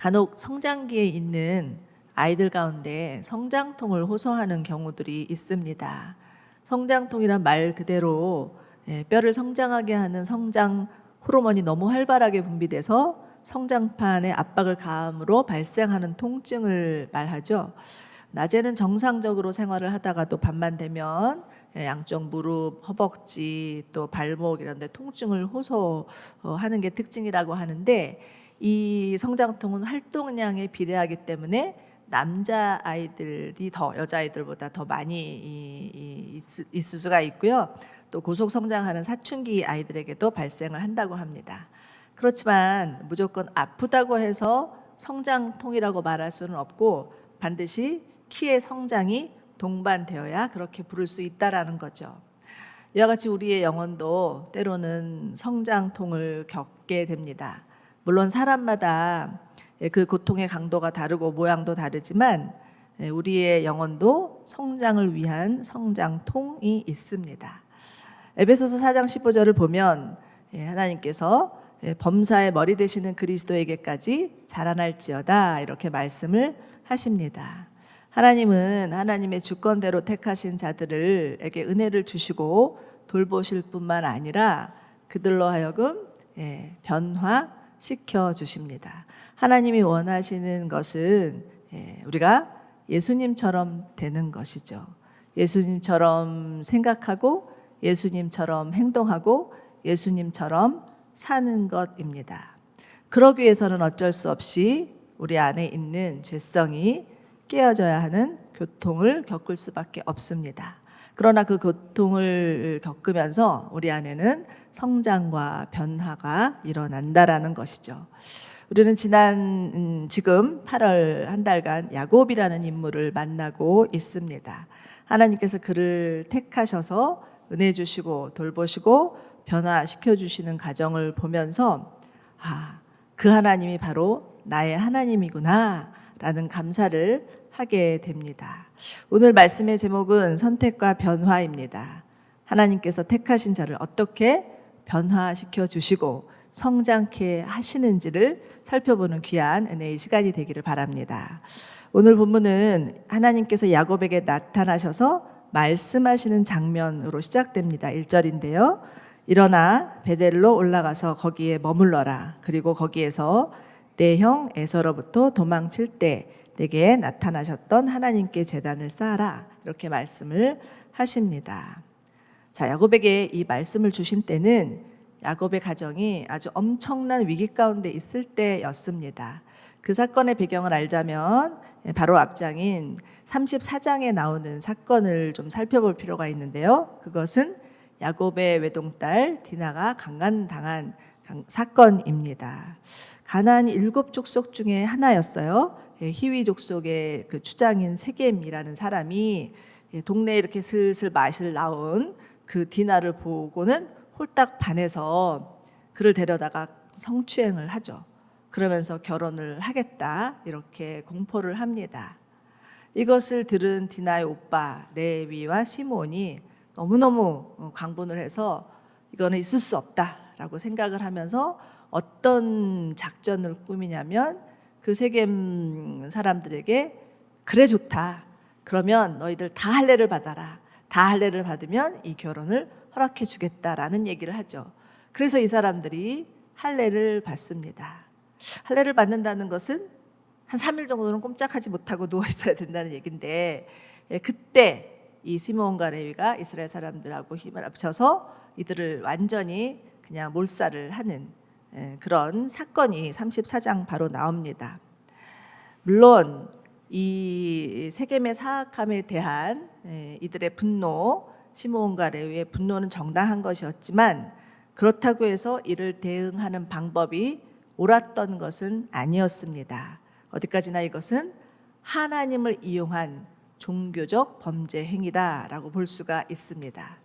간혹 성장기에 있는 아이들 가운데 성장통을 호소하는 경우들이 있습니다. 성장통이란 말 그대로 뼈를 성장하게 하는 성장 호르몬이 너무 활발하게 분비돼서 성장판에 압박을 가함으로 발생하는 통증을 말하죠. 낮에는 정상적으로 생활을 하다가도 밤만 되면 양쪽 무릎, 허벅지, 또 발목 이런 데 통증을 호소하는 게 특징이라고 하는데, 이 성장통은 활동량에 비례하기 때문에 남자 아이들이 더 여자 아이들보다 더 많이 있을 수가 있고요. 또 고속 성장하는 사춘기 아이들에게도 발생을 한다고 합니다. 그렇지만 무조건 아프다고 해서 성장통이라고 말할 수는 없고, 반드시 키의 성장이 동반되어야 그렇게 부를 수 있다라는 거죠. 이와 같이 우리의 영혼도 때로는 성장통을 겪게 됩니다. 물론 사람마다 그 고통의 강도가 다르고 모양도 다르지만 우리의 영혼도 성장을 위한 성장통이 있습니다. 에베소서 4장 15절을 보면 하나님께서 범사의 머리 되시는 그리스도에게까지 자라날지어다 이렇게 말씀을 하십니다. 하나님은 하나님의 주권대로 택하신 자들에게 은혜를 주시고 돌보실 뿐만 아니라 그들로 하여금 변화시켜 주십니다. 하나님이 원하시는 것은 우리가 예수님처럼 되는 것이죠. 예수님처럼 생각하고 예수님처럼 행동하고 예수님처럼 사는 것입니다. 그러기 위해서는 어쩔 수 없이 우리 안에 있는 죄성이 깨어져야 하는 고통을 겪을 수밖에 없습니다. 그러나 그 고통을 겪으면서 우리 안에는 성장과 변화가 일어난다라는 것이죠. 우리는 지금 8월 한 달간 야곱이라는 인물을 만나고 있습니다. 하나님께서 그를 택하셔서 은혜 주시고 돌보시고 변화시켜 주시는 과정을 보면서 그 하나님이 바로 나의 하나님이구나 라는 감사를 하게 됩니다. 오늘 말씀의 제목은 선택과 변화입니다. 하나님께서 택하신 자를 어떻게 변화시켜 주시고 성장케 하시는지를 살펴보는 귀한 은혜의 시간이 되기를 바랍니다. 오늘 본문은 하나님께서 야곱에게 나타나셔서 말씀하시는 장면으로 시작됩니다. 1절인데요. 일어나 베델로 올라가서 거기에 머물러라. 그리고 거기에서 내 형 에서로부터 도망칠 때 내게 나타나셨던 하나님께 제단을 쌓아라. 이렇게 말씀을 하십니다. 자, 야곱에게 이 말씀을 주신 때는 야곱의 가정이 아주 엄청난 위기 가운데 있을 때였습니다. 그 사건의 배경을 알자면 바로 앞장인 34장에 나오는 사건을 좀 살펴볼 필요가 있는데요. 그것은 야곱의 외동딸 디나가 강간당한 사건입니다. 가나안 7족속 중에 하나였어요. 히위 족속의 그 추장인 세겜이라는 사람이 동네에 이렇게 슬슬 맛을 나온 그 디나를 보고는 홀딱 반해서 그를 데려다가 성추행을 하죠. 그러면서 결혼을 하겠다 이렇게 공포를 합니다. 이것을 들은 디나의 오빠 레위와 시몬이 너무너무 강분을 해서 이거는 있을 수 없다라고 생각을 하면서 어떤 작전을 꾸미냐면 그 세겜 사람들에게 그래 좋다. 그러면 너희들 다 할례를 받아라. 다 할례를 받으면 이 결혼을 허락해 주겠다라는 얘기를 하죠. 그래서 이 사람들이 할례를 받습니다. 할례를 받는다는 것은 한 3일 정도는 꼼짝하지 못하고 누워 있어야 된다는 얘기인데, 그때 이 시몬과 레위가 이스라엘 사람들하고 힘을 합쳐서 이들을 완전히 그냥 몰살을 하는 그런 사건이 34장 바로 나옵니다. 물론 이 세겜의 사악함에 대한 이들의 분노, 시므온과 레위의 분노는 정당한 것이었지만 그렇다고 해서 이를 대응하는 방법이 옳았던 것은 아니었습니다. 어디까지나 이것은 하나님을 이용한 종교적 범죄 행위다라고 볼 수가 있습니다.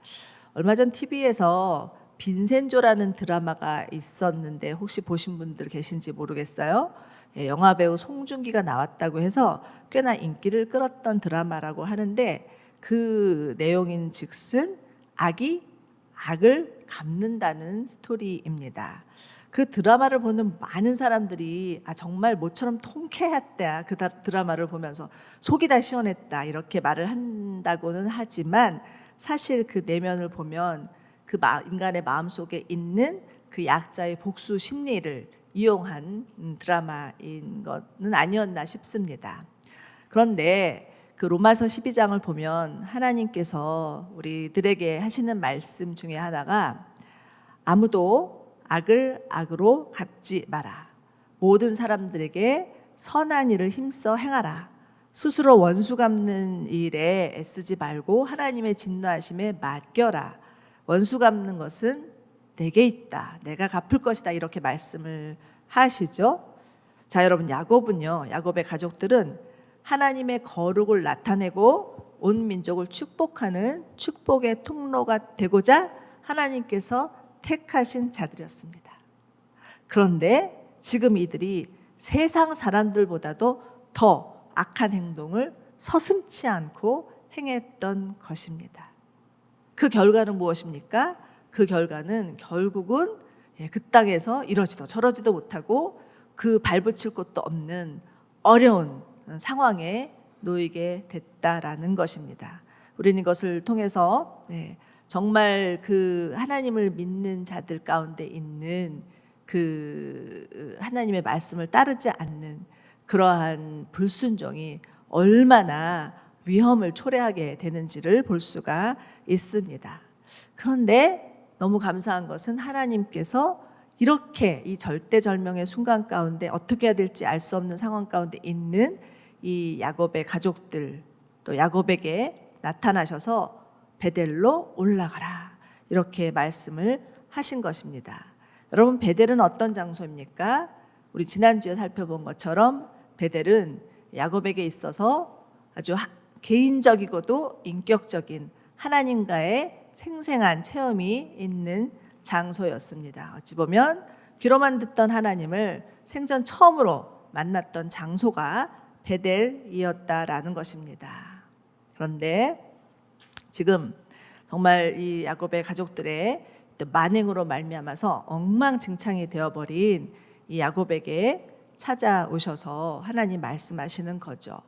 얼마 전 TV에서 빈센조라는 드라마가 있었는데 혹시 보신 분들 계신지 모르겠어요. 영화배우 송중기가 나왔다고 해서 꽤나 인기를 끌었던 드라마라고 하는데, 그 내용인 즉슨 악이 악을 갚는다는 스토리입니다. 그 드라마를 보는 많은 사람들이 정말 모처럼 통쾌했다. 그 드라마를 보면서 속이 다 시원했다. 이렇게 말을 한다고는 하지만 사실 그 내면을 보면 그 인간의 마음속에 있는 그 약자의 복수 심리를 이용한 드라마인 것은 아니었나 싶습니다. 그런데 그 로마서 12장을 보면 하나님께서 우리들에게 하시는 말씀 중에 하나가 아무도 악을 악으로 갚지 마라. 모든 사람들에게 선한 일을 힘써 행하라. 스스로 원수 갚는 일에 애쓰지 말고 하나님의 진노하심에 맡겨라. 원수 갚는 것은 내게 있다. 내가 갚을 것이다. 이렇게 말씀을 하시죠. 자, 여러분, 야곱의 가족들은 하나님의 거룩을 나타내고 온 민족을 축복하는 축복의 통로가 되고자 하나님께서 택하신 자들이었습니다. 그런데 지금 이들이 세상 사람들보다도 더 악한 행동을 서슴지 않고 행했던 것입니다. 그 결과는 무엇입니까? 그 결과는 결국은 그 땅에서 이러지도 저러지도 못하고 그 발붙일 곳도 없는 어려운 상황에 놓이게 됐다라는 것입니다. 우리는 이것을 통해서 정말 그 하나님을 믿는 자들 가운데 있는 그 하나님의 말씀을 따르지 않는 그러한 불순종이 얼마나 위험을 초래하게 되는지를 볼 수가 있습니다. 그런데 너무 감사한 것은 하나님께서 이렇게 이 절대절명의 순간 가운데 어떻게 해야 될지 알 수 없는 상황 가운데 있는 이 야곱의 가족들, 또 야곱에게 나타나셔서 베델로 올라가라 이렇게 말씀을 하신 것입니다. 여러분, 베델은 어떤 장소입니까? 우리 지난주에 살펴본 것처럼 베델은 야곱에게 있어서 아주 개인적이고도 인격적인 하나님과의 생생한 체험이 있는 장소였습니다. 어찌 보면 귀로만 듣던 하나님을 생전 처음으로 만났던 장소가 베델이었다라는 것입니다. 그런데 지금 정말 이 야곱의 가족들의 만행으로 말미암아서 엉망진창이 되어버린 이 야곱에게 찾아오셔서 하나님 말씀하시는 거죠.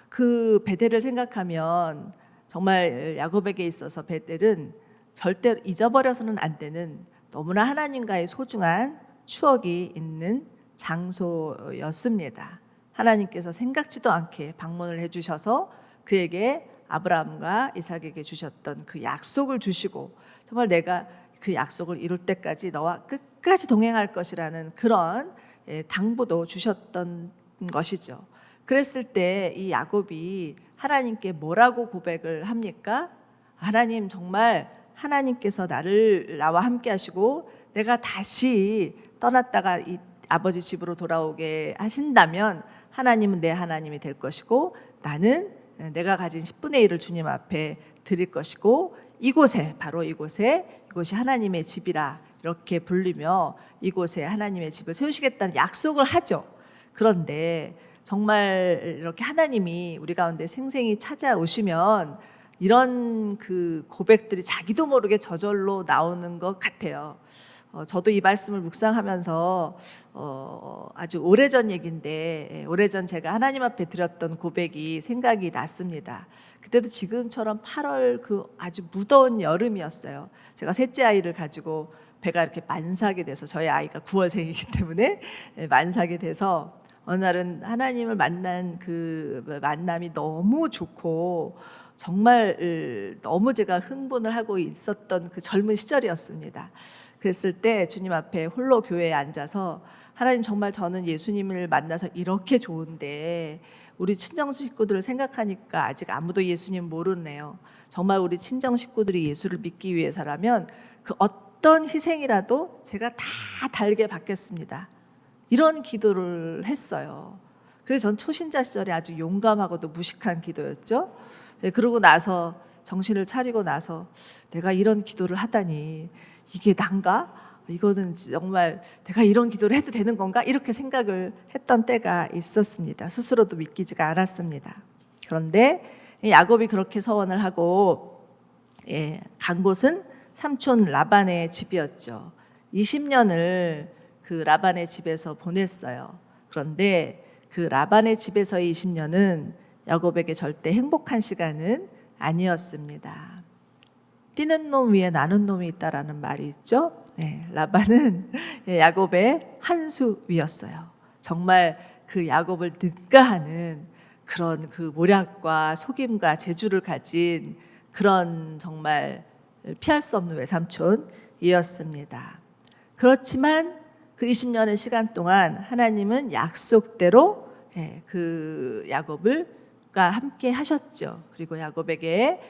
그 베델을 생각하면 정말 야곱에게 있어서 베델은 절대로 잊어버려서는 안 되는 너무나 하나님과의 소중한 추억이 있는 장소였습니다. 하나님께서 생각지도 않게 방문을 해주셔서 그에게 아브라함과 이삭에게 주셨던 그 약속을 주시고 정말 내가 그 약속을 이룰 때까지 너와 끝까지 동행할 것이라는 그런 당부도 주셨던 것이죠. 그랬을 때 이 야곱이 하나님께 뭐라고 고백을 합니까? 하나님, 정말 하나님께서 나와 함께 하시고 내가 다시 떠났다가 이 아버지 집으로 돌아오게 하신다면 하나님은 내 하나님이 될 것이고 나는 내가 가진 10분의 1을 주님 앞에 드릴 것이고 이곳에 바로 이곳이 하나님의 집이라 이렇게 불리며 이곳에 하나님의 집을 세우시겠다는 약속을 하죠. 그런데 정말 이렇게 하나님이 우리 가운데 생생히 찾아오시면 이런 그 고백들이 자기도 모르게 저절로 나오는 것 같아요. 저도 이 말씀을 묵상하면서 아주 오래전 얘기인데 오래전 제가 하나님 앞에 드렸던 고백이 생각이 났습니다. 그때도 지금처럼 8월 그 아주 무더운 여름이었어요. 제가 셋째 아이를 가지고 배가 이렇게 만삭이 돼서 저희 아이가 9월생이기 때문에 만삭이 돼서 어느 날은 하나님을 만난 그 만남이 너무 좋고 정말 너무 제가 흥분을 하고 있었던 그 젊은 시절이었습니다. 그랬을 때 주님 앞에 홀로 교회에 앉아서 하나님, 정말 저는 예수님을 만나서 이렇게 좋은데 우리 친정 식구들을 생각하니까 아직 아무도 예수님 모르네요. 정말 우리 친정 식구들이 예수를 믿기 위해서라면 그 어떤 희생이라도 제가 다 달게 받겠습니다. 이런 기도를 했어요. 그래서 전 초신자 시절에 아주 용감하고도 무식한 기도였죠. 그러고 나서 정신을 차리고 나서 내가 이런 기도를 하다니 이게 난가? 이거는 정말 내가 이런 기도를 해도 되는 건가? 이렇게 생각을 했던 때가 있었습니다. 스스로도 믿기지가 않았습니다. 그런데 야곱이 그렇게 서원을 하고 간 곳은 삼촌 라반의 집이었죠. 20년을 그 라반의 집에서 보냈어요. 그런데 그 라반의 집에서의 20년은 야곱에게 절대 행복한 시간은 아니었습니다. 뛰는 놈 위에 나는 놈이 있다라는 말이 있죠. 네, 라반은 야곱의 한 수 위였어요. 정말 그 야곱을 능가하는 그런 그 모략과 속임과 재주를 가진 그런 정말 피할 수 없는 외삼촌이었습니다. 그렇지만 그 20년의 시간 동안 하나님은 약속대로 그 야곱과 함께 하셨죠. 그리고 야곱에게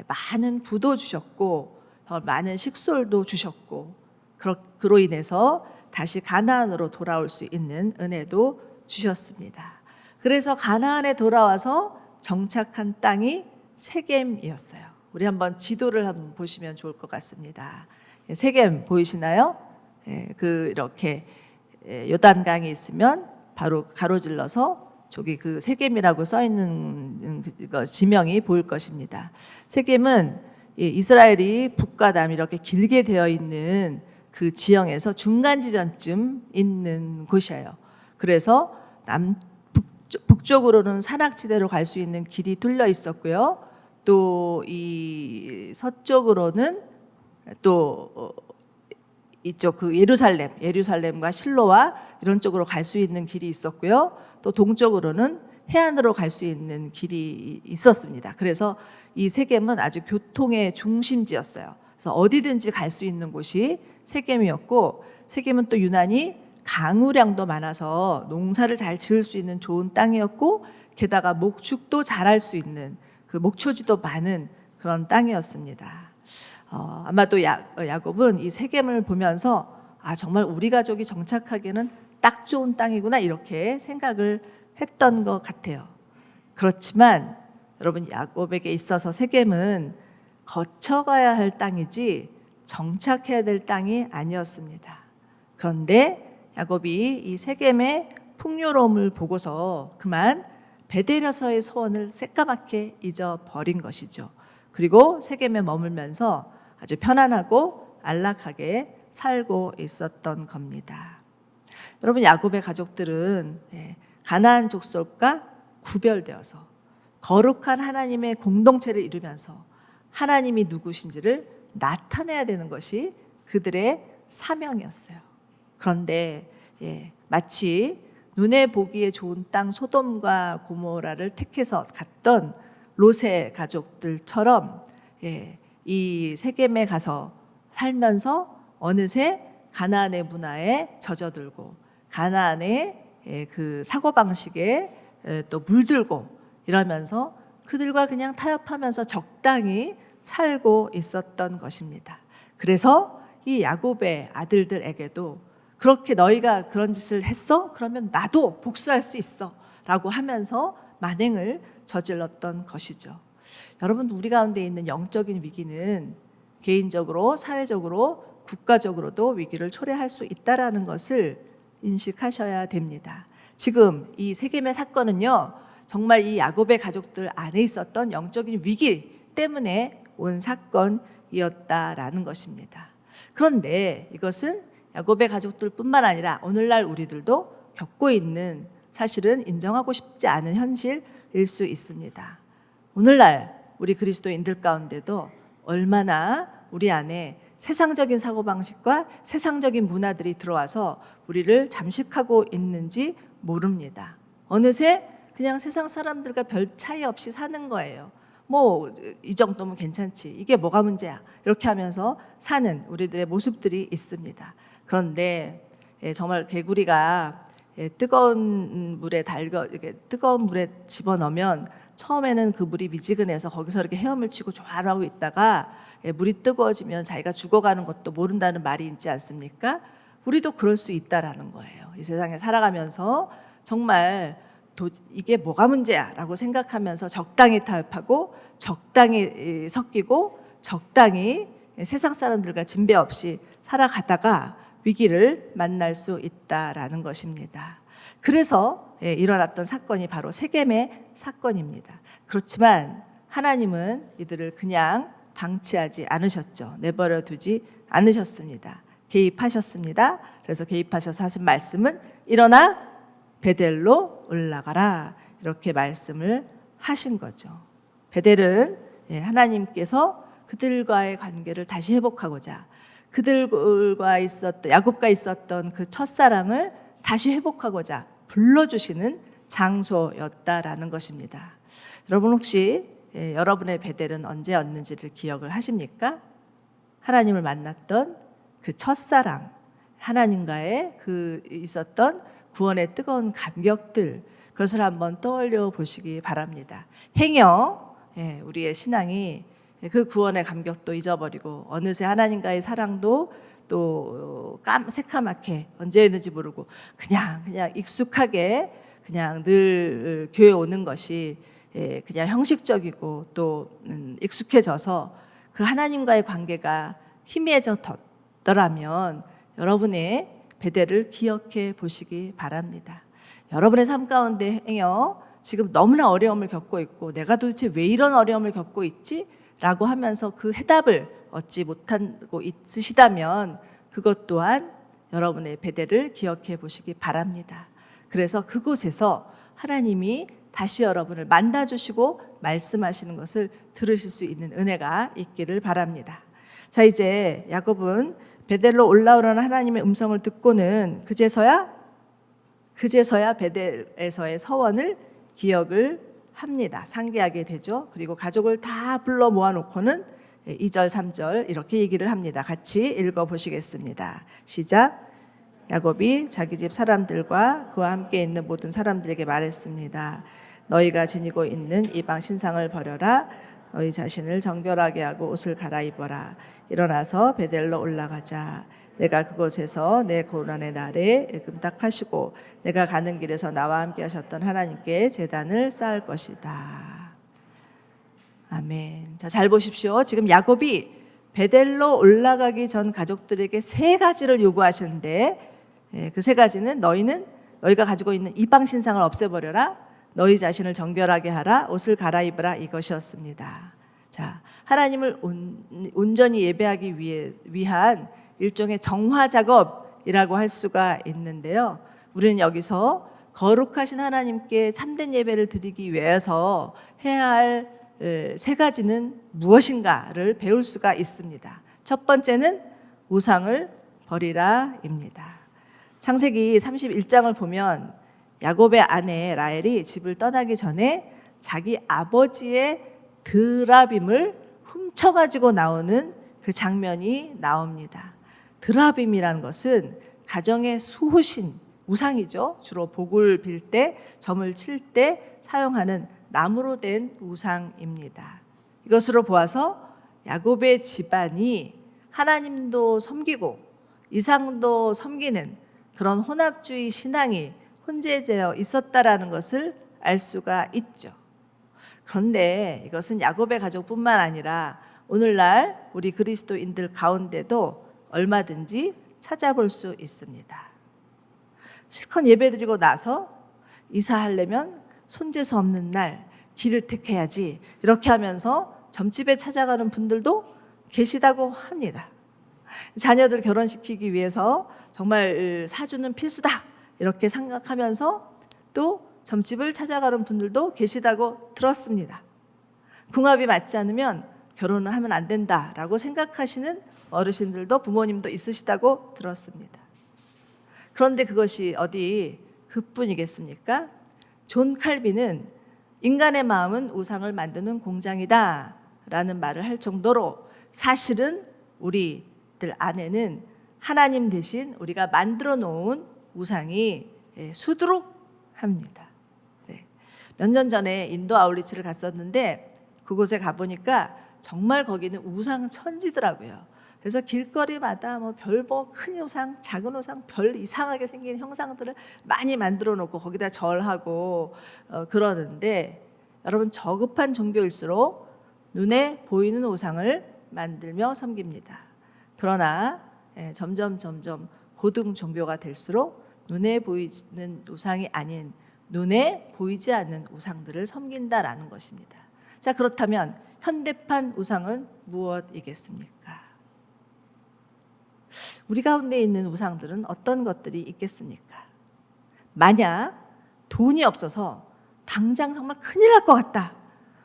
많은 부도 주셨고 많은 식솔도 주셨고 그로 인해서 다시 가나안으로 돌아올 수 있는 은혜도 주셨습니다. 그래서 가나안에 돌아와서 정착한 땅이 세겜이었어요. 우리 한번 지도를 한번 보시면 좋을 것 같습니다. 세겜 보이시나요? 이렇게 요단강이 있으면 바로 가로질러서 저기 그 세겜이라고 써 있는 지명이 보일 것입니다. 세겜은 이스라엘이 북과 남 이렇게 길게 되어 있는 그 지형에서 중간 지점쯤 있는 곳이에요. 그래서 북쪽으로는 산악지대로 갈 수 있는 길이 뚫려 있었고요. 또 이 서쪽으로는 또 이쪽 그 예루살렘과 실로와 이런 쪽으로 갈 수 있는 길이 있었고요. 또 동쪽으로는 해안으로 갈 수 있는 길이 있었습니다. 그래서 이 세겜은 아주 교통의 중심지였어요. 그래서 어디든지 갈 수 있는 곳이 세겜이었고, 세겜은 또 유난히 강우량도 많아서 농사를 잘 지을 수 있는 좋은 땅이었고, 게다가 목축도 잘할 수 있는 그 목초지도 많은 그런 땅이었습니다. 아마도 야곱은 이 세겜을 보면서 정말 우리 가족이 정착하기에는 딱 좋은 땅이구나 이렇게 생각을 했던 것 같아요. 그렇지만 여러분, 야곱에게 있어서 세겜은 거쳐가야 할 땅이지 정착해야 될 땅이 아니었습니다. 그런데 야곱이 이 세겜의 풍요로움을 보고서 그만 베델에서의 소원을 새까맣게 잊어버린 것이죠. 그리고 세겜에 머물면서 아주 편안하고 안락하게 살고 있었던 겁니다. 여러분, 야곱의 가족들은 가나안 족속과 구별되어서 거룩한 하나님의 공동체를 이루면서 하나님이 누구신지를 나타내야 되는 것이 그들의 사명이었어요. 그런데 마치 눈에 보기에 좋은 땅 소돔과 고모라를 택해서 갔던 롯의 가족들처럼 이 세겜에 가서 살면서 어느새 가나안의 문화에 젖어들고 가나안의 그 사고방식에 또 물들고 이러면서 그들과 그냥 타협하면서 적당히 살고 있었던 것입니다. 그래서 이 야곱의 아들들에게도 그렇게 너희가 그런 짓을 했어? 그러면 나도 복수할 수 있어 라고 하면서 만행을 저질렀던 것이죠. 여러분, 우리 가운데 있는 영적인 위기는 개인적으로, 사회적으로, 국가적으로도 위기를 초래할 수 있다는 것을 인식하셔야 됩니다. 지금 이 세겜의 사건은요, 정말 이 야곱의 가족들 안에 있었던 영적인 위기 때문에 온 사건이었다라는 것입니다. 그런데 이것은 야곱의 가족들뿐만 아니라 오늘날 우리들도 겪고 있는, 사실은 인정하고 싶지 않은 현실일 수 있습니다. 오늘날 우리 그리스도인들 가운데도 얼마나 우리 안에 세상적인 사고방식과 세상적인 문화들이 들어와서 우리를 잠식하고 있는지 모릅니다. 어느새 그냥 세상 사람들과 별 차이 없이 사는 거예요. 뭐 이 정도면 괜찮지, 이게 뭐가 문제야, 이렇게 하면서 사는 우리들의 모습들이 있습니다. 그런데 정말 개구리가 뜨거운 물에 뜨거운 물에 집어넣으면 처음에는 그 물이 미지근해서 거기서 이렇게 헤엄을 치고 좋아하고 있다가 물이 뜨거워지면 자기가 죽어가는 것도 모른다는 말이 있지 않습니까? 우리도 그럴 수 있다라는 거예요. 이 세상에 살아가면서 정말 이게 뭐가 문제야 라고 생각하면서 적당히 타협하고 적당히 섞이고 적당히 세상 사람들과 진배 없이 살아가다가 위기를 만날 수 있다라는 것입니다. 그래서 일어났던 사건이 바로 세겜의 사건입니다. 그렇지만 하나님은 이들을 그냥 방치하지 않으셨죠. 내버려 두지 않으셨습니다. 개입하셨습니다. 그래서 개입하셔서 하신 말씀은 일어나 베델로 올라가라, 이렇게 말씀을 하신 거죠. 베델은 하나님께서 그들과의 관계를 다시 회복하고자, 그들과 있었던, 야곱과 있었던 그 첫사랑을 다시 회복하고자 불러주시는 장소였다라는 것입니다. 여러분 혹시 여러분의 베델은 언제였는지를 기억을 하십니까? 하나님을 만났던 그 첫사랑, 하나님과의 그 있었던 구원의 뜨거운 감격들, 그것을 한번 떠올려 보시기 바랍니다. 행여 우리의 신앙이 그 구원의 감격도 잊어버리고 어느새 하나님과의 사랑도 또 새카맣게 언제였는지 모르고 그냥 익숙하게 그냥 늘 교회 오는 것이 그냥 형식적이고 또 익숙해져서 그 하나님과의 관계가 희미해졌더라면 여러분의 베델을 기억해 보시기 바랍니다. 여러분의 삶 가운데 행여 지금 너무나 어려움을 겪고 있고 내가 도대체 왜 이런 어려움을 겪고 있지? 라고 하면서 그 해답을 얻지 못하고 있으시다면 그것 또한 여러분의 베델을 기억해 보시기 바랍니다. 그래서 그곳에서 하나님이 다시 여러분을 만나주시고 말씀하시는 것을 들으실 수 있는 은혜가 있기를 바랍니다. 자, 이제 야곱은 베델로 올라오라는 하나님의 음성을 듣고는 그제서야 베델에서의 서원을 기억을 합니다. 상기하게 되죠. 그리고 가족을 다 불러 모아놓고는 2절, 3절 이렇게 얘기를 합니다. 같이 읽어보시겠습니다. 시작. 야곱이 자기 집 사람들과 그와 함께 있는 모든 사람들에게 말했습니다. 너희가 지니고 있는 이방 신상을 버려라. 너희 자신을 정결하게 하고 옷을 갈아입어라. 일어나서 베델로 올라가자. 내가 그곳에서 내 고난의 날에 금탁하시고 내가 가는 길에서 나와 함께 하셨던 하나님께 제단을 쌓을 것이다. 아멘. 자, 잘 보십시오. 지금 야곱이 베델로 올라가기 전 가족들에게 세 가지를 요구하시는데 그 세 가지는 너희가 가지고 있는 이방 신상을 없애버려라. 너희 자신을 정결하게 하라. 옷을 갈아입으라. 이것이었습니다. 자, 하나님을 온전히 예배하기 위한 일종의 정화 작업이라고 할 수가 있는데요. 우리는 여기서 거룩하신 하나님께 참된 예배를 드리기 위해서 해야 할 세 가지는 무엇인가를 배울 수가 있습니다. 첫 번째는 우상을 버리라입니다. 창세기 31장을 보면 야곱의 아내 라헬이 집을 떠나기 전에 자기 아버지의 드라빔을 훔쳐가지고 나오는 그 장면이 나옵니다. 드라빔이라는 것은 가정의 수호신, 우상이죠. 주로 복을 빌 때, 점을 칠 때 사용하는 나무로 된 우상입니다. 이것으로 보아서 야곱의 집안이 하나님도 섬기고 이상도 섬기는 그런 혼합주의 신앙이 혼재되어 있었다라는 것을 알 수가 있죠. 그런데 이것은 야곱의 가족뿐만 아니라 오늘날 우리 그리스도인들 가운데도 얼마든지 찾아볼 수 있습니다. 실컷 예배드리고 나서 이사하려면 손재수 없는 날 길을 택해야지 이렇게 하면서 점집에 찾아가는 분들도 계시다고 합니다. 자녀들 결혼시키기 위해서 정말 사주는 필수다 이렇게 생각하면서 또 점집을 찾아가는 분들도 계시다고 들었습니다. 궁합이 맞지 않으면 결혼을 하면 안 된다라고 생각하시는 어르신들도 부모님도 있으시다고 들었습니다. 그런데 그것이 어디 그뿐이겠습니까? 존 칼빈은 인간의 마음은 우상을 만드는 공장이다 라는 말을 할 정도로 사실은 우리들 안에는 하나님 대신 우리가 만들어 놓은 우상이 수두룩합니다. 몇 년 전에 인도 아울리치를 갔었는데 그곳에 가보니까 정말 거기는 우상 천지더라고요. 그래서 길거리마다 큰 우상, 작은 우상, 별 이상하게 생긴 형상들을 많이 만들어 놓고 거기다 절하고 그러는데 여러분 저급한 종교일수록 눈에 보이는 우상을 만들며 섬깁니다. 그러나 점점 고등 종교가 될수록 눈에 보이는 우상이 아닌 눈에 보이지 않는 우상들을 섬긴다라는 것입니다. 자, 그렇다면 현대판 우상은 무엇이겠습니까? 우리 가운데 있는 우상들은 어떤 것들이 있겠습니까? 만약 돈이 없어서 당장 정말 큰일 날 것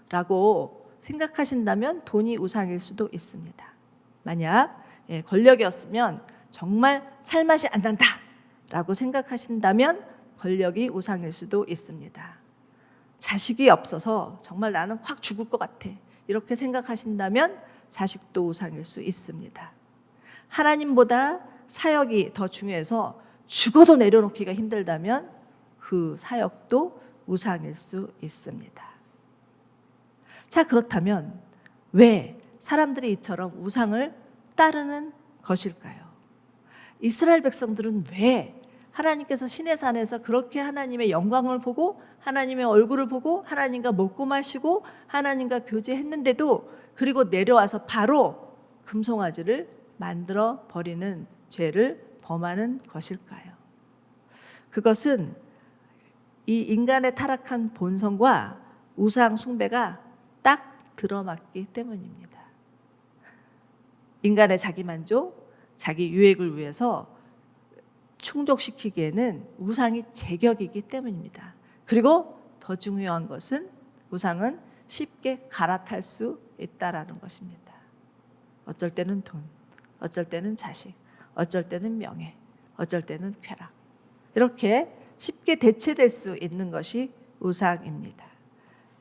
같다라고 생각하신다면 돈이 우상일 수도 있습니다. 만약 권력이 없으면 정말 살맛이 안 난다라고 생각하신다면 권력이 우상일 수도 있습니다. 자식이 없어서 정말 나는 확 죽을 것 같아 이렇게 생각하신다면 자식도 우상일 수 있습니다. 하나님보다 사역이 더 중요해서 죽어도 내려놓기가 힘들다면 그 사역도 우상일 수 있습니다. 자, 그렇다면 왜 사람들이 이처럼 우상을 따르는 것일까요? 이스라엘 백성들은 왜 하나님께서 시내산에서 그렇게 하나님의 영광을 보고 하나님의 얼굴을 보고 하나님과 먹고 마시고 하나님과 교제했는데도 그리고 내려와서 바로 금송아지를 만들어 버리는 죄를 범하는 것일까요? 그것은 이 인간의 타락한 본성과 우상 숭배가 딱 들어맞기 때문입니다. 인간의 자기만족, 자기 유익을 위해서 충족시키기에는 우상이 제격이기 때문입니다. 그리고 더 중요한 것은 우상은 쉽게 갈아탈 수 있다라는 것입니다. 어쩔 때는 돈, 어쩔 때는 자식, 어쩔 때는 명예, 어쩔 때는 쾌락. 이렇게 쉽게 대체될 수 있는 것이 우상입니다.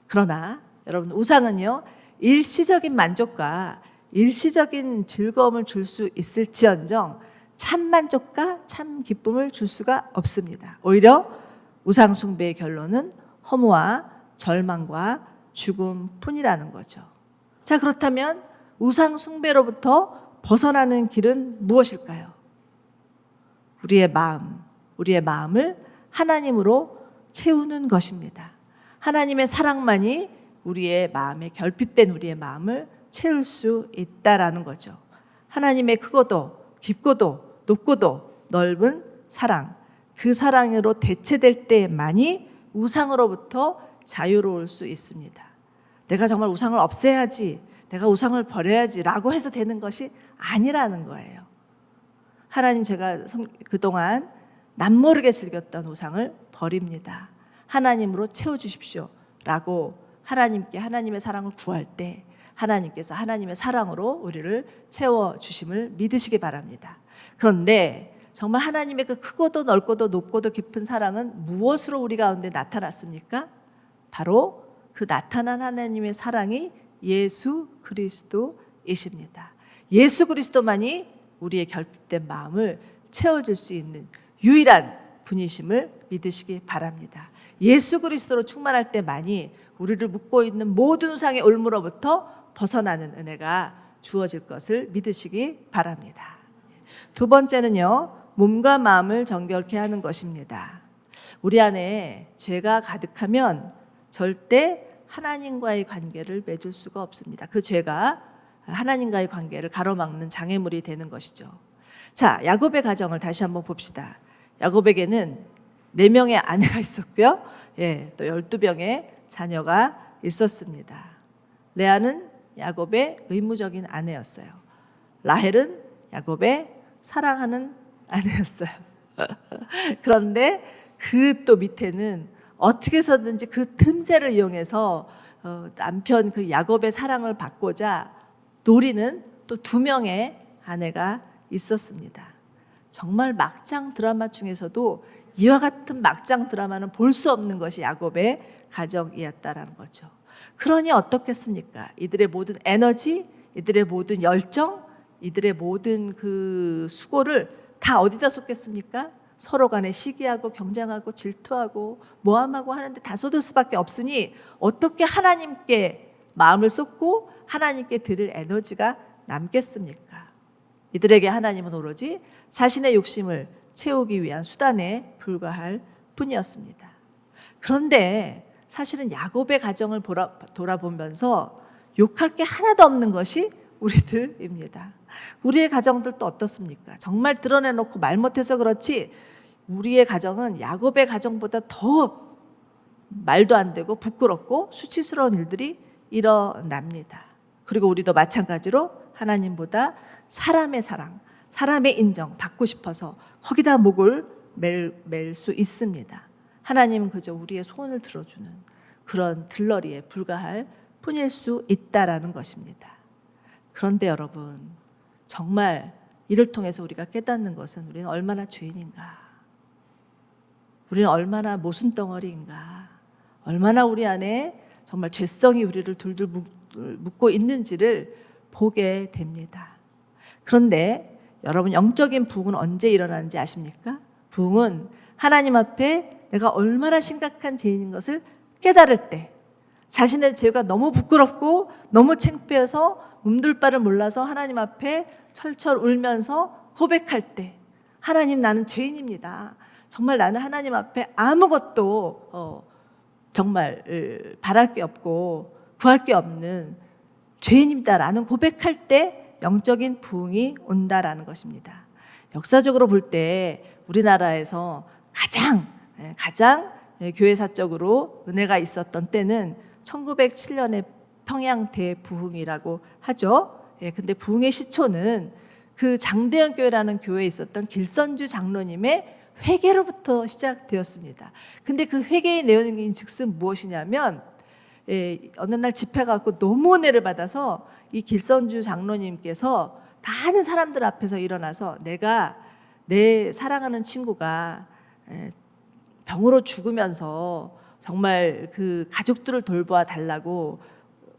그러나 여러분, 우상은요, 일시적인 만족과 일시적인 즐거움을 줄 수 있을지언정 참 만족과 참 기쁨을 줄 수가 없습니다. 오히려 우상 숭배의 결론은 허무와 절망과 죽음뿐이라는 거죠. 자, 그렇다면 우상 숭배로부터 벗어나는 길은 무엇일까요? 우리의 마음을 하나님으로 채우는 것입니다. 하나님의 사랑만이 우리의 마음에 결핍된 우리의 마음을 채울 수 있다라는 거죠. 하나님의 크고도 깊고도 높고도 넓은 사랑, 그 사랑으로 대체될 때만이 우상으로부터 자유로울 수 있습니다. 내가 정말 우상을 없애야지, 내가 우상을 버려야지 라고 해서 되는 것이 아니라는 거예요. 하나님, 제가 그동안 남모르게 즐겼던 우상을 버립니다. 하나님으로 채워주십시오 라고 하나님께 하나님의 사랑을 구할 때 하나님께서 하나님의 사랑으로 우리를 채워주심을 믿으시기 바랍니다. 그런데 정말 하나님의 그 크고도 넓고도 높고도 깊은 사랑은 무엇으로 우리 가운데 나타났습니까? 바로 그 나타난 하나님의 사랑이 예수 그리스도이십니다. 예수 그리스도만이 우리의 결핍된 마음을 채워줄 수 있는 유일한 분이심을 믿으시기 바랍니다. 예수 그리스도로 충만할 때만이 우리를 묶고 있는 모든 우상의 올무로부터 벗어나는 은혜가 주어질 것을 믿으시기 바랍니다. 두 번째는요, 몸과 마음을 정결케 하는 것입니다. 우리 안에 죄가 가득하면 절대 하나님과의 관계를 맺을 수가 없습니다. 그 죄가 하나님과의 관계를 가로막는 장애물이 되는 것이죠. 자, 야곱의 가정을 다시 한번 봅시다. 야곱에게는 4명의 아내가 있었고요. 또 12명의 자녀가 있었습니다. 레아는 야곱의 의무적인 아내였어요. 라헬은 야곱의 사랑하는 아내였어요. 그런데 그 또 밑에는 어떻게 해서든지 그 틈새를 이용해서 남편 그 야곱의 사랑을 받고자 노리는 또 2명의 아내가 있었습니다. 정말 막장 드라마 중에서도 이와 같은 막장 드라마는 볼 수 없는 것이 야곱의 가정이었다라는 거죠. 그러니 어떻겠습니까? 이들의 모든 에너지, 이들의 모든 열정, 이들의 모든 그 수고를 다 어디다 쏟겠습니까? 서로 간에 시기하고 경쟁하고 질투하고 모함하고 하는데 다 쏟을 수밖에 없으니 어떻게 하나님께 마음을 쏟고 하나님께 드릴 에너지가 남겠습니까? 이들에게 하나님은 오로지 자신의 욕심을 채우기 위한 수단에 불과할 뿐이었습니다. 그런데 사실은 야곱의 가정을 돌아보면서 욕할 게 하나도 없는 것이 우리들입니다. 우리의 가정들도 어떻습니까? 정말 드러내놓고 말 못해서 그렇지 우리의 가정은 야곱의 가정보다 더 말도 안 되고 부끄럽고 수치스러운 일들이 일어납니다. 그리고 우리도 마찬가지로 하나님보다 사람의 사랑, 사람의 인정 받고 싶어서 거기다 목을 맬 수 있습니다. 하나님은 그저 우리의 소원을 들어주는 그런 들러리에 불과할 뿐일 수 있다라는 것입니다. 그런데 여러분, 정말 이를 통해서 우리가 깨닫는 것은 우리는 얼마나 죄인인가, 우리는 얼마나 모순덩어리인가, 얼마나 우리 안에 정말 죄성이 우리를 둘둘 묶고 있는지를 보게 됩니다. 그런데 여러분, 영적인 부흥은 언제 일어나는지 아십니까? 부흥은 하나님 앞에 내가 얼마나 심각한 죄인인 것을 깨달을 때, 자신의 죄가 너무 부끄럽고 너무 창피해서 몸둘 바를 몰라서 하나님 앞에 철철 울면서 고백할 때, 하나님, 나는 죄인입니다. 정말 나는 하나님 앞에 아무것도 정말 바랄 게 없고 구할 게 없는 죄인입니다라는 고백할 때 영적인 부흥이 온다라는 것입니다. 역사적으로 볼 때 우리나라에서 가장 교회사적으로 은혜가 있었던 때는 1907년의 평양 대부흥이라고 하죠. 근데 부흥의 시초는 그 장대현 교회라는 교회에 있었던 길선주 장로님의 회개로부터 시작되었습니다. 근데 그 회개의 내용인 즉슨 무엇이냐면, 어느 날 집회 갖고 너무 은혜를 받아서 이 길선주 장로님께서 많은 사람들 앞에서 일어나서 내가 내 사랑하는 친구가 병으로 죽으면서 정말 그 가족들을 돌보아 달라고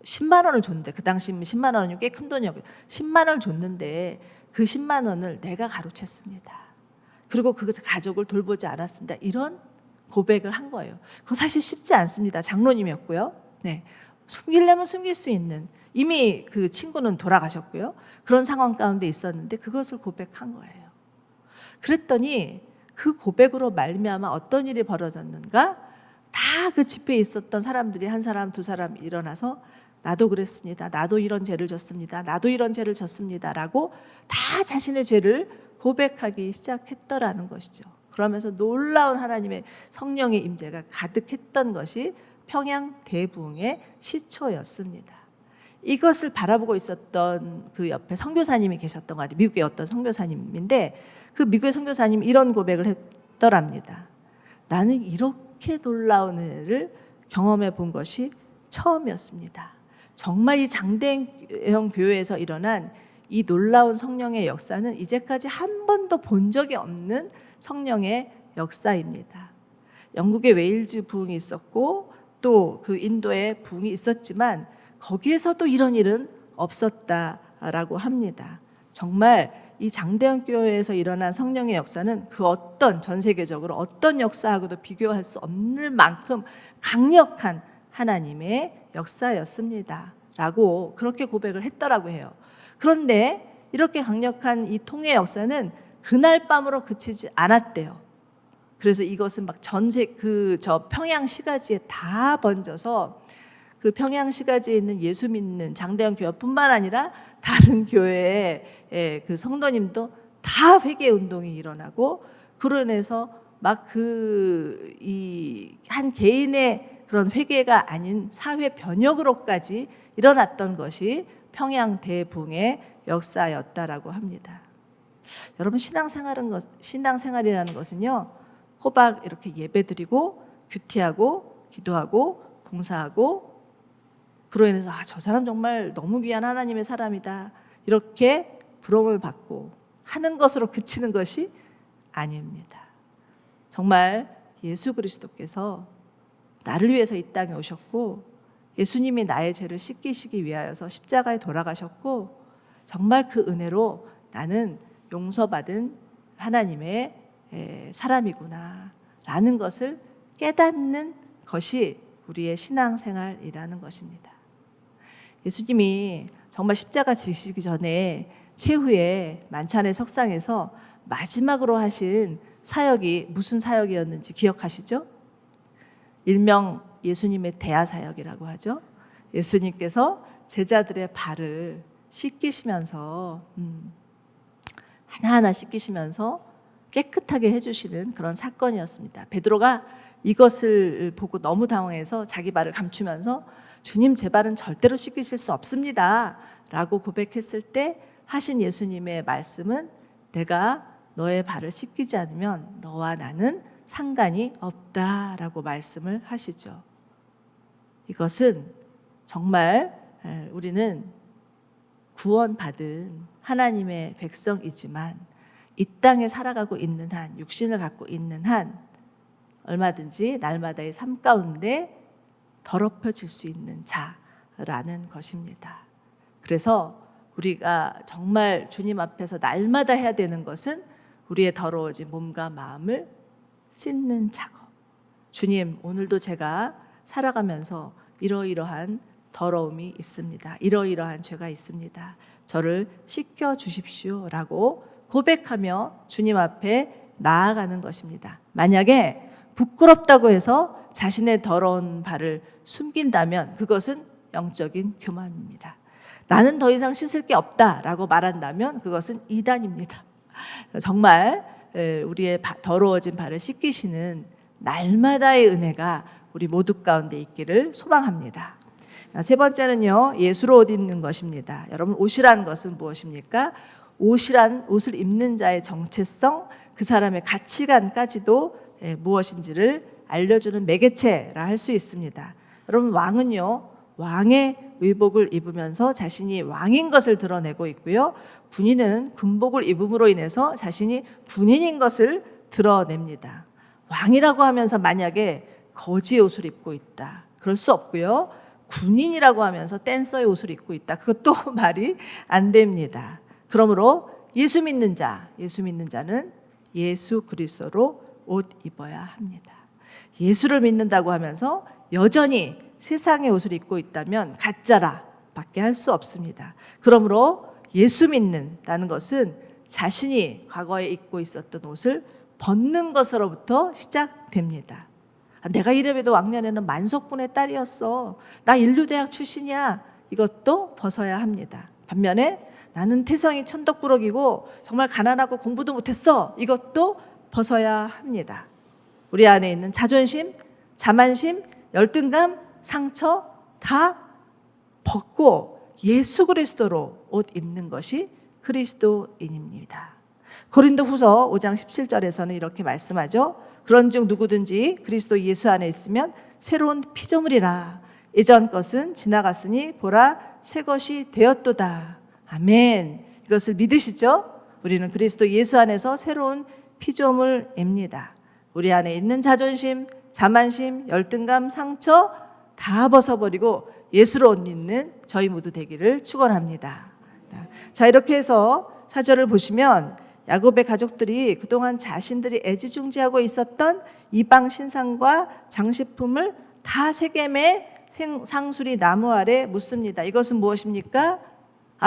10만 원을 줬는데, 그 당시 10만 원이면 꽤 큰 돈이었고 10만 원을 줬는데 그 10만 원을 내가 가로챘습니다. 그리고 그 가족을 돌보지 않았습니다. 이런 고백을 한 거예요. 그거 사실 쉽지 않습니다. 장로님이었고요. 숨기려면 숨길 수 있는, 이미 그 친구는 돌아가셨고요. 그런 상황 가운데 있었는데 그것을 고백한 거예요. 그랬더니 그 고백으로 말미암아 어떤 일이 벌어졌는가? 다 그 집회에 있었던 사람들이 한 사람 두 사람 일어나서 나도 그랬습니다. 나도 이런 죄를 졌습니다. 나도 이런 죄를 졌습니다. 라고 다 자신의 죄를 고백하기 시작했더라는 것이죠. 그러면서 놀라운 하나님의 성령의 임재가 가득했던 것이 평양 대부흥의 시초였습니다. 이것을 바라보고 있었던 그 옆에 선교사님이 계셨던 것 같아요. 미국의 어떤 선교사님인데 그 미국의 선교사님이 이런 고백을 했더랍니다. 나는 이렇게 놀라운 은혜를 경험해 본 것이 처음이었습니다. 정말 이 장대형 교회에서 일어난 이 놀라운 성령의 역사는 이제까지 한 번도 본 적이 없는 성령의 역사입니다. 영국의 웨일즈 부흥이 있었고 또 그 인도의 부흥이 있었지만 거기에서도 이런 일은 없었다라고 합니다. 정말 이 장대현 교회에서 일어난 성령의 역사는 그 어떤 전 세계적으로 어떤 역사하고도 비교할 수 없는 만큼 강력한 하나님의 역사였습니다. 라고 그렇게 고백을 했더라고 해요. 그런데 이렇게 강력한 이 통의 역사는 그날 밤으로 그치지 않았대요. 그래서 이것은 막 저 평양 시가지에 다 번져서 그 평양 시가지에 있는 예수 믿는 장대현 교회뿐만 아니라 다른 교회의 그 성도님도 다 회개 운동이 일어나고, 그로 인해서 막 이 한 개인의 그런 회개가 아닌 사회 변혁으로까지 일어났던 것이 평양 대부흥의 역사였다라고 합니다. 여러분, 신앙생활이라는 것은요, 꼬박 이렇게 예배드리고 큐티하고 기도하고 봉사하고, 그로 인해서 저 사람 정말 너무 귀한 하나님의 사람이다, 이렇게 부러움을 받고 하는 것으로 그치는 것이 아닙니다. 정말 예수 그리스도께서 나를 위해서 이 땅에 오셨고, 예수님이 나의 죄를 씻기시기 위하여서 십자가에 돌아가셨고, 정말 그 은혜로 나는 용서받은 하나님의 사람이구나 라는 것을 깨닫는 것이 우리의 신앙생활이라는 것입니다. 예수님이 정말 십자가 지시기 전에 최후의 만찬의 석상에서 마지막으로 하신 사역이 무슨 사역이었는지 기억하시죠? 일명 예수님의 대하사역이라고 하죠. 예수님께서 제자들의 발을 씻기시면서 하나하나 씻기시면서 깨끗하게 해주시는 그런 사건이었습니다. 베드로가 이것을 보고 너무 당황해서 자기 발을 감추면서 주님, 제 발은 절대로 씻기실 수 없습니다 라고 고백했을 때 하신 예수님의 말씀은 내가 너의 발을 씻기지 않으면 너와 나는 상관이 없다라고 말씀을 하시죠. 이것은 정말 우리는 구원받은 하나님의 백성이지만 이 땅에 살아가고 있는 한, 육신을 갖고 있는 한 얼마든지 날마다의 삶 가운데 더럽혀질 수 있는 자라는 것입니다. 그래서 우리가 정말 주님 앞에서 날마다 해야 되는 것은 우리의 더러워진 몸과 마음을 씻는 작업. 주님, 오늘도 제가 살아가면서 이러이러한 더러움이 있습니다. 이러이러한 죄가 있습니다. 저를 씻겨 주십시오 라고 고백하며 주님 앞에 나아가는 것입니다. 만약에 부끄럽다고 해서 자신의 더러운 발을 숨긴다면 그것은 영적인 교만입니다. 나는 더 이상 씻을 게 없다라고 말한다면 그것은 이단입니다. 정말 우리의 더러워진 발을 씻기시는 날마다의 은혜가 우리 모두 가운데 있기를 소망합니다. 세 번째는요, 예수로 옷 입는 것입니다. 여러분, 옷이란 것은 무엇입니까? 옷을 입는 자의 정체성, 그 사람의 가치관까지도 무엇인지를 알려주는 매개체라 할 수 있습니다. 여러분, 왕은요, 왕의 의복을 입으면서 자신이 왕인 것을 드러내고 있고요, 군인은 군복을 입음으로 인해서 자신이 군인인 것을 드러냅니다. 왕이라고 하면서 만약에 거지의 옷을 입고 있다, 그럴 수 없고요, 군인이라고 하면서 댄서의 옷을 입고 있다, 그것도 말이 안 됩니다. 그러므로 예수 믿는 자는 예수 그리스도로 옷 입어야 합니다. 예수를 믿는다고 하면서 여전히 세상의 옷을 입고 있다면 가짜라 밖에 할 수 없습니다. 그러므로 예수 믿는다는 것은 자신이 과거에 입고 있었던 옷을 벗는 것으로부터 시작됩니다. 내가 이래봬도 왕년에는 만석군의 딸이었어, 나 인류대학 출신이야, 이것도 벗어야 합니다. 반면에 나는 태성이 천덕꾸러기고 정말 가난하고 공부도 못했어, 이것도 벗어야 합니다. 우리 안에 있는 자존심, 자만심, 열등감, 상처 다 벗고 예수 그리스도로 옷 입는 것이 그리스도인입니다. 고린도후서 5장 17절에서는 이렇게 말씀하죠. 그런즉 누구든지 그리스도 예수 안에 있으면 새로운 피조물이라, 예전 것은 지나갔으니 보라 새 것이 되었도다. 아멘. 이것을 믿으시죠? 우리는 그리스도 예수 안에서 새로운 피조물입니다. 우리 안에 있는 자존심, 자만심, 열등감, 상처 다 벗어버리고 예수로 옷 입는 저희 모두 되기를 축원합니다. 자, 이렇게 해서 4절을 보시면 야곱의 가족들이 그동안 자신들이 애지중지하고 있었던 이방 신상과 장식품을 다 세겜의 상수리 나무 아래 묻습니다. 이것은 무엇입니까?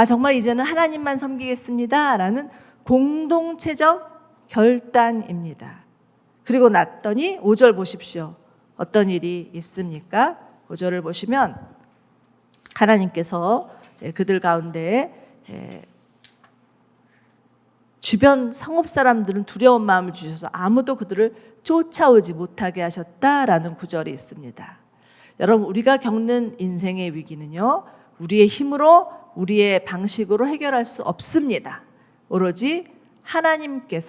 정말 이제는 하나님만 섬기겠습니다 라는 공동체적 결단입니다. 그리고 났더니 5절 보십시오. 어떤 일이 있습니까? 5절을 보시면 하나님께서 그들 가운데 주변 성읍 사람들은 두려운 마음을 주셔서 아무도 그들을 쫓아오지 못하게 하셨다라는 구절이 있습니다. 여러분, 우리가 겪는 인생의 위기는요, 우리의 힘으로 우리의 방식으로 해결할 수 없습니다. 오로지 하나님께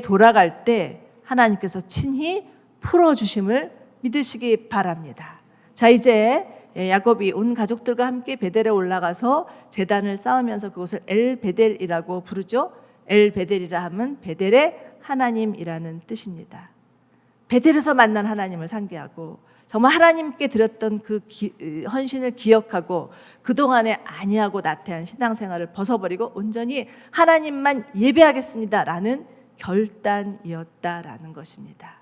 돌아갈 때 하나님께서 친히 풀어주심을 믿으시기 바랍니다. 자, 이제 야곱이 온 가족들과 함께 베델에 올라가서 제단을 쌓으면서 그것을 엘베델이라고 부르죠. 엘베델이라 하면 베델의 하나님이라는 뜻입니다. 베델에서 만난 하나님을 상기하고 정말 하나님께 드렸던 그 헌신을 기억하고 그동안에 안이하고 나태한 신앙생활을 벗어버리고 온전히 하나님만 예배하겠습니다라는 결단이었다라는 것입니다.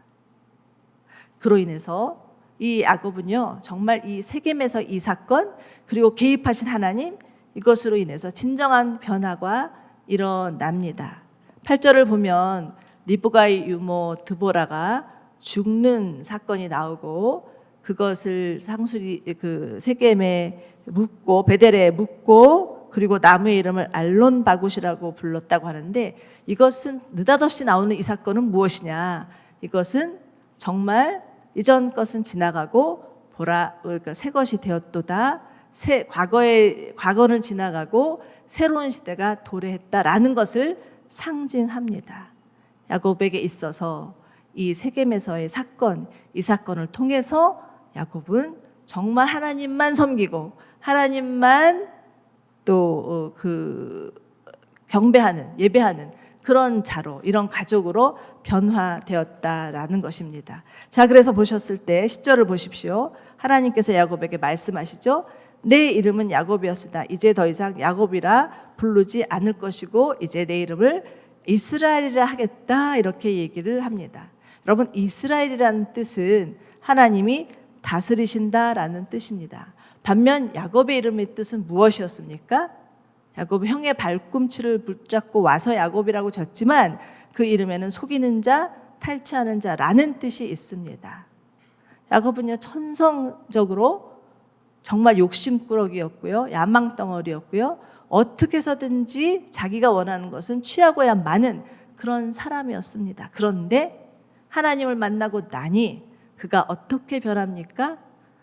그로 인해서 이 야곱은요, 정말 이 세겜에서 이 사건, 그리고 개입하신 하나님, 이것으로 인해서 진정한 변화가 일어납니다. 8절을 보면 리브가의 유모 드보라가 죽는 사건이 나오고 그것을 세겜에 묻고 베델에 묻고 그리고 나무의 이름을 알론바굿이라고 불렀다고 하는데, 이것은 느닷없이 나오는 이 사건은 무엇이냐? 이것은 정말 이전 것은 지나가고 보라 새 것이 되었도다. 과거는 지나가고 새로운 시대가 도래했다라는 것을 상징합니다. 야곱에게 있어서 이 세겜에서의 사건, 이 사건을 통해서 야곱은 정말 하나님만 섬기고 하나님만 또 경배하는, 예배하는 그런 자로, 이런 가족으로 변화되었다라는 것입니다. 자, 그래서 보셨을 때 10절을 보십시오. 하나님께서 야곱에게 말씀하시죠. 내 이름은 야곱이었으나 이제 더 이상 야곱이라 부르지 않을 것이고 이제 내 이름을 이스라엘이라 하겠다, 이렇게 얘기를 합니다. 여러분, 이스라엘이라는 뜻은 하나님이 다스리신다라는 뜻입니다. 반면 야곱의 이름의 뜻은 무엇이었습니까? 야곱 형의 발꿈치를 붙잡고 와서 야곱이라고 졌지만 그 이름에는 속이는 자, 탈취하는 자라는 뜻이 있습니다. 야곱은요, 천성적으로 정말 욕심꾸러기였고요, 야망덩어리였고요, 어떻게 해서든지 자기가 원하는 것은 취하고야 마는 그런 사람이었습니다. 그런데 하나님을 만나고 나니 그가 어떻게 변합니까?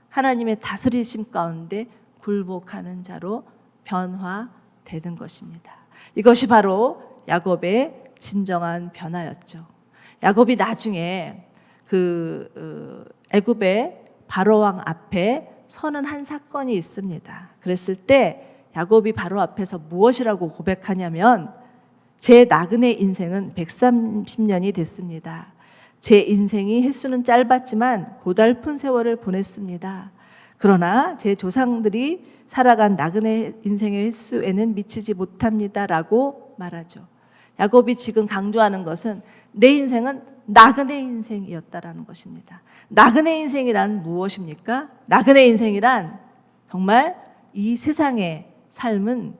하나님의 다스리심 가운데 굴복하는 자로 변화되는 것입니다. 이것이 바로 야곱의 진정한 변화였죠. 야곱이 나중에 애굽의 바로왕 앞에 서는 한 사건이 있습니다. 그랬을 때 야곱이 바로 앞에서 무엇이라고 고백하냐면, 제 나그네 인생은 130년이 됐습니다. 제 인생이 횟수는 짧았지만 고달픈 세월을 보냈습니다. 그러나 제 조상들이 살아간 나그네 인생의 횟수에는 미치지 못합니다라고 말하죠. 야곱이 지금 강조하는 것은 내 인생은 나그네 인생이었다라는 것입니다. 나그네 인생이란 무엇입니까? 나그네 인생이란 정말 이 세상의 삶은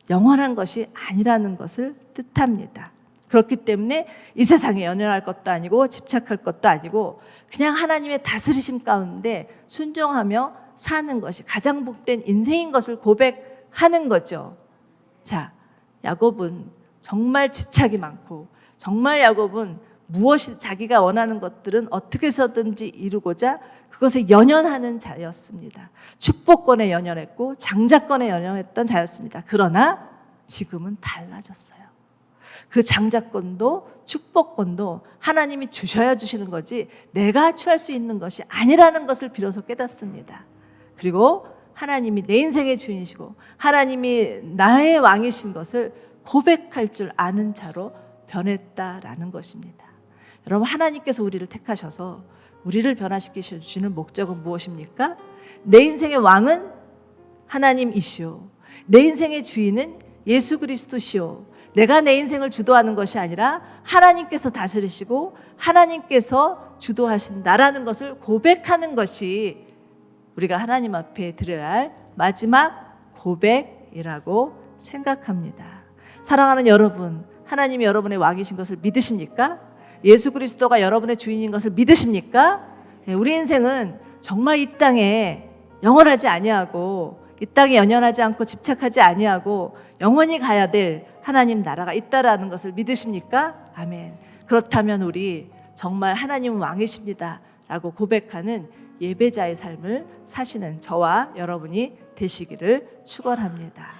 영원한 것이 아니라는 것을 뜻합니다. 그렇기 때문에 이 세상에 연연할 것도 아니고 집착할 것도 아니고 그냥 하나님의 다스리심 가운데 순종하며 사는 것이 가장 복된 인생인 것을 고백하는 거죠. 자, 야곱은 정말 집착이 많고, 정말 야곱은 무엇이 자기가 원하는 것들은 어떻게 해서든지 이루고자 그것에 연연하는 자였습니다. 축복권에 연연했고 장자권에 연연했던 자였습니다. 그러나 지금은 달라졌어요. 그 장자권도 축복권도 하나님이 주셔야 주시는 거지 내가 취할 수 있는 것이 아니라는 것을 비로소 깨닫습니다. 그리고 하나님이 내 인생의 주인이시고 하나님이 나의 왕이신 것을 고백할 줄 아는 자로 변했다라는 것입니다. 여러분, 하나님께서 우리를 택하셔서 우리를 변화시키시는 목적은 무엇입니까? 내 인생의 왕은 하나님이시오. 내 인생의 주인은 예수 그리스도시오. 내가 내 인생을 주도하는 것이 아니라 하나님께서 다스리시고 하나님께서 주도하신다라는 것을 고백하는 것이 우리가 하나님 앞에 드려야 할 마지막 고백이라고 생각합니다. 사랑하는 여러분, 하나님이 여러분의 왕이신 것을 믿으십니까? 예수 그리스도가 여러분의 주인인 것을 믿으십니까? 우리 인생은 정말 이 땅에 영원하지 아니하고 이 땅에 연연하지 않고 집착하지 아니하고 영원히 가야 될 하나님 나라가 있다라는 것을 믿으십니까? 아멘. 그렇다면 우리 정말 하나님은 왕이십니다 라고 고백하는 예배자의 삶을 사시는 저와 여러분이 되시기를 축원합니다.